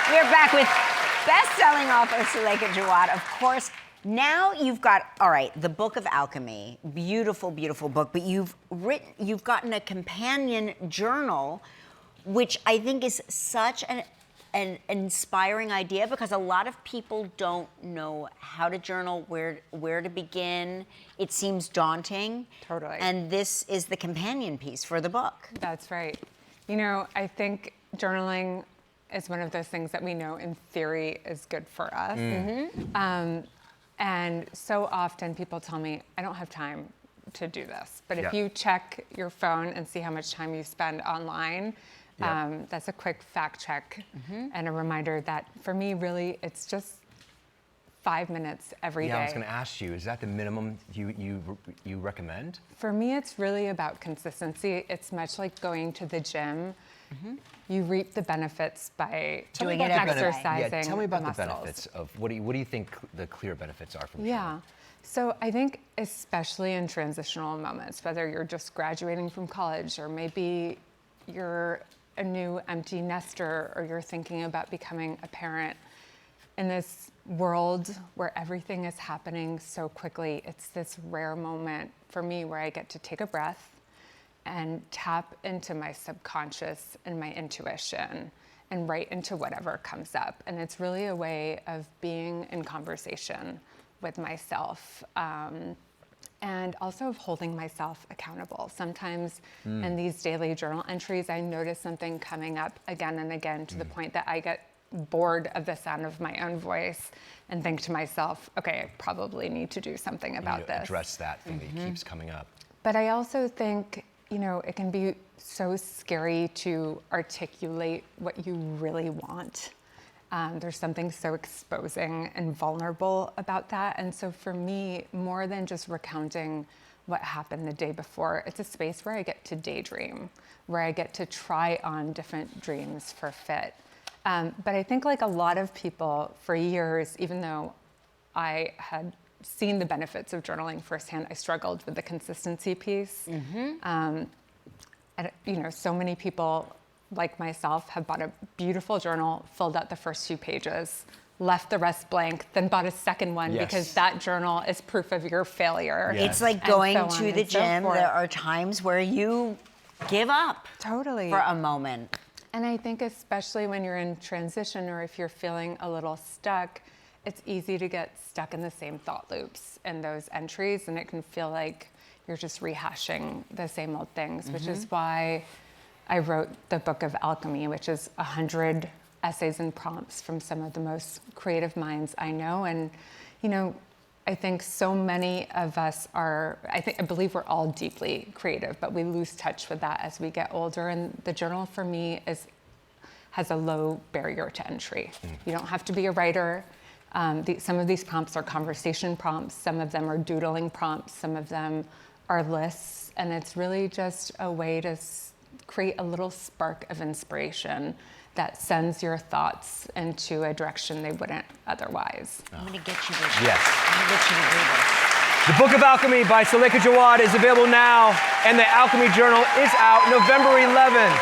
We're back with best-selling author Suleika Jaouad. Of course, now you've got, all right, the Book of Alchemy, beautiful, beautiful book, but you've gotten a companion journal, which I think is such an inspiring idea, because a lot of people don't know how to journal, where to begin. It seems daunting. Totally. And this is the companion piece for the book. That's right. You know, I think journaling is one of those things that we know in theory is good for us. And so often people tell me, I don't have time to do this. But if you check your phone and see how much time you spend online, that's a quick fact check and a reminder that for me, really, it's just 5 minutes every day. Yeah, I was going to ask you, is that the minimum you recommend? For me, it's really about consistency. It's much like going to the gym. You reap the benefits by Doing it exercising. Yeah, tell me about the muscles. benefits of what do you think the clear benefits are from journaling? Yeah. So I think especially in transitional moments, whether you're just graduating from college or maybe you're a new empty nester or you're thinking about becoming a parent, in this world where everything is happening so quickly, it's this rare moment for me where I get to take a breath and tap into my subconscious and my intuition and write into whatever comes up. And it's really a way of being in conversation with myself, and also of holding myself accountable. Sometimes in these daily journal entries, I notice something coming up again and again to the point that I get bored of the sound of my own voice and think to myself, okay, I probably need to do something about this. Address that thing that keeps coming up. But I also think, you know, it can be so scary to articulate what you really want. There's something so exposing and vulnerable about that. And so for me, more than just recounting what happened the day before, it's a space where I get to daydream, where I get to try on different dreams for fit. But I think like a lot of people for years, even though I had seen the benefits of journaling firsthand, I struggled with the consistency piece. And, you know, so many people like myself have bought a beautiful journal, filled out the first few pages, left the rest blank, then bought a second one because that journal is proof of your failure. It's like going to the gym. There are times where you give up for a moment. And I think especially when you're in transition or if you're feeling a little stuck, it's easy to get stuck in the same thought loops in those entries, and it can feel like you're just rehashing the same old things, which is why I wrote the Book of Alchemy, which is 100 essays and prompts from some of the most creative minds I know. And, you know, I think so many of us are, I believe we're all deeply creative, but we lose touch with that as we get older. And the journal for me has a low barrier to entry. You don't have to be a writer. Some of these prompts are conversation prompts. Some of them are doodling prompts. Some of them are lists. And it's really just a way to create a little spark of inspiration that sends your thoughts into a direction they wouldn't otherwise. I'm gonna get you to Yes. I'm gonna get you to do this. The Book of Alchemy by Suleika Jaouad is available now, and the Alchemy Journal is out November 11th.